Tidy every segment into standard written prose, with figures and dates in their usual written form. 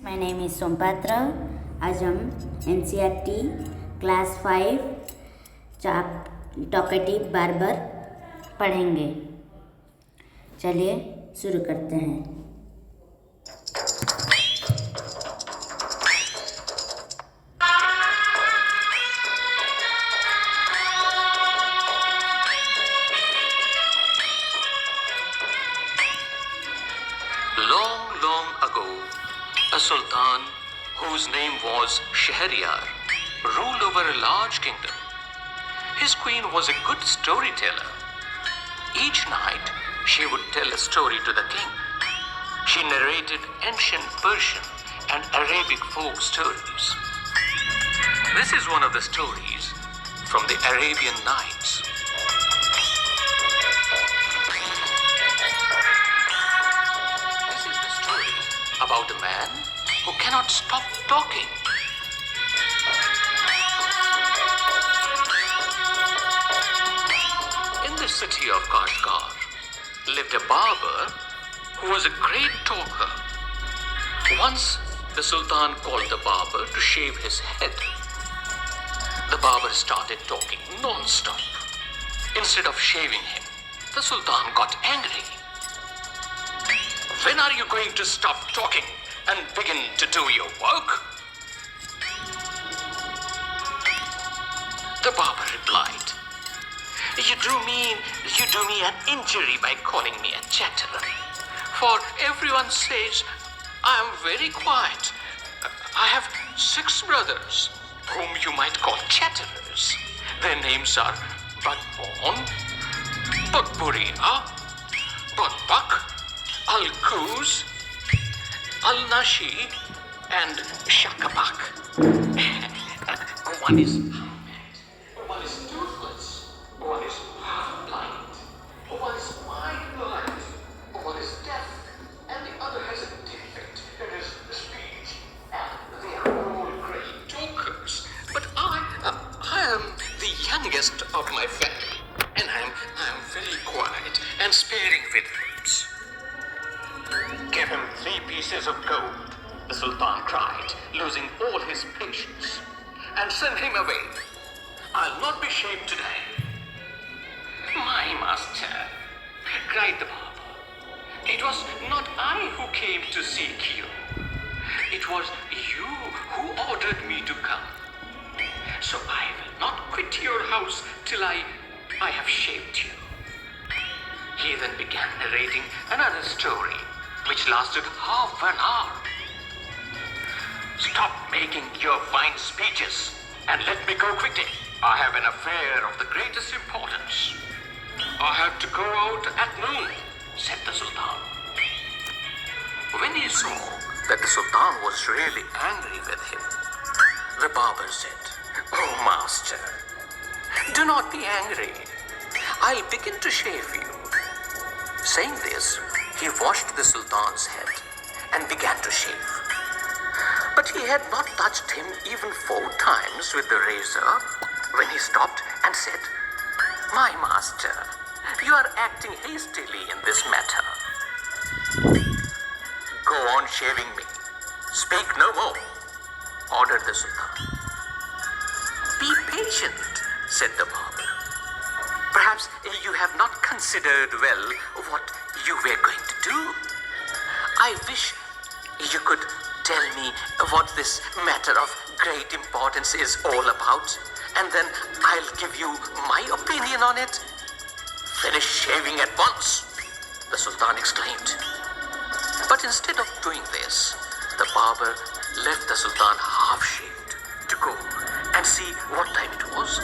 My name is Sompatra. आज हम NCERT class 5 talkative barber पढ़ेंगे. चलिए शुरू करते हैं. Long ago, a sultan whose name was Shahryar ruled over a large kingdom. His queen was a good storyteller. Each night, she would tell a story to the king. She narrated ancient Persian and Arabic folk stories. This is one of the stories from the Arabian Nights. About a man who cannot stop talking. In the city of Kashgar lived a barber who was a great talker. Once the Sultan called the barber to shave his head. The barber started talking non-stop. Instead of shaving him, the Sultan got angry. When are you going to stop talking and begin to do your work? The barber replied, You do me an injury by calling me a chatterer. For everyone says I am very quiet. I have 6 brothers, whom you might call chatterers. Their names are Budbon, Budburia, Budbuk, Al-Kuz, Al-Nashi, and Shakabak. One is toothless, one is half-blind, one is blind, one is deaf, and the other has a defect in his speech. And they are all great talkers. But I am the youngest of my family, and I am very quiet and sparing with words. Give him 3 pieces of gold, the Sultan cried, losing all his patience. And send him away. I'll not be shaved today. My master, cried the barber, it was not I who came to seek you. It was you who ordered me to come. So I will not quit your house till I have shaved you. He then began narrating another story, which lasted half an hour. Stop making your fine speeches and let me go quickly. I have an affair of the greatest importance. I have to go out at noon, said the Sultan. When he saw that the Sultan was really angry with him, the barber said, Oh, master, do not be angry. I'll begin to shave you. Saying this, he washed the Sultan's head and began to shave. But he had not touched him even 4 times with the razor when he stopped and said, My master, you are acting hastily in this matter. Go on shaving me. Speak no more, ordered the Sultan. Be patient, said the barber. Perhaps you have not considered well what you were going to do. I wish you could tell me what this matter of great importance is all about, and then I'll give you my opinion on it. Finish shaving at once, the Sultan exclaimed. But instead of doing this, the barber left the Sultan half-shaved to go and see what time it was.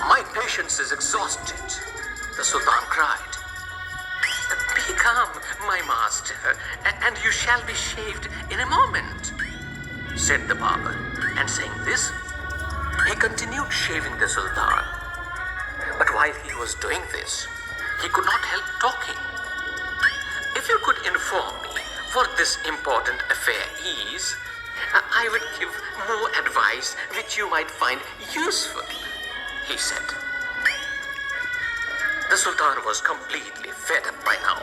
My patience is exhausted, the Sultan cried. Be calm, my master, and you shall be shaved in a moment, said the barber. And saying this, he continued shaving the Sultan. But while he was doing this, he could not help talking. If you could inform me what this important affair is, I would give more advice which you might find useful, he said. The Sultan was completely fed up by now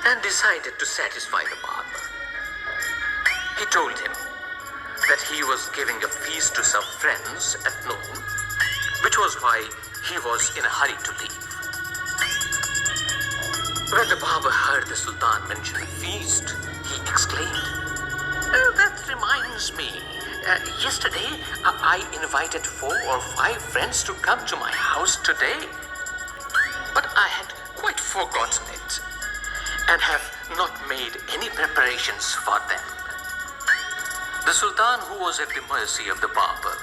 and decided to satisfy the barber. He told him that he was giving a feast to some friends at noon, which was why he was in a hurry to leave. When the barber heard the Sultan mention a feast, he exclaimed, "Oh, that reminds me. Yesterday, I invited 4 or 5 friends to come to my house today. But I had quite forgotten it and have not made any preparations for them." The Sultan, who was at the mercy of the barber,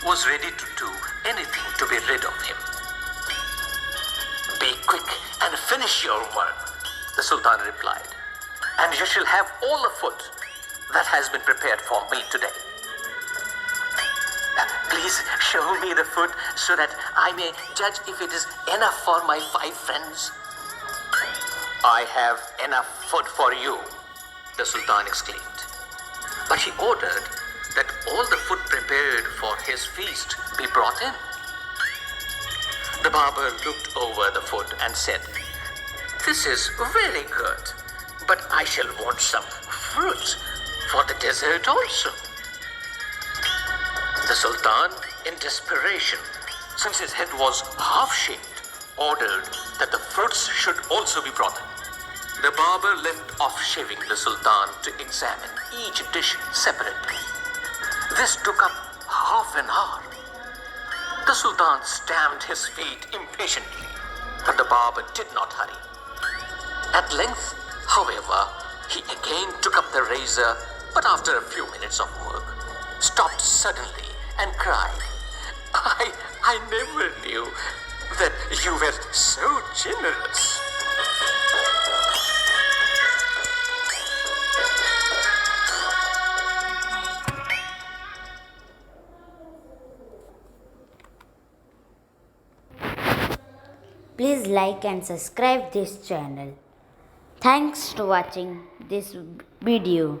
was ready to do anything to be rid of him. "Be quick and finish your work," the Sultan replied, "and you shall have all the food that has been prepared for me today. Please show me the food so that I may judge if it is enough for my 5 friends." "I have enough food for you," the Sultan exclaimed. But he ordered that all the food prepared for his feast be brought in. The barber looked over the food and said, "This is very good, but I shall want some fruit for the dessert also." The Sultan, in desperation, since his head was half-shaved, ordered that the fruits should also be brought in. The barber left off shaving the Sultan to examine each dish separately. This took up half an hour. The Sultan stamped his feet impatiently, but the barber did not hurry. At length, however, he again took up the razor, but after a few minutes of work, stopped suddenly and cried, I never knew that you were so generous." Please like and subscribe this channel. Thanks for watching this video.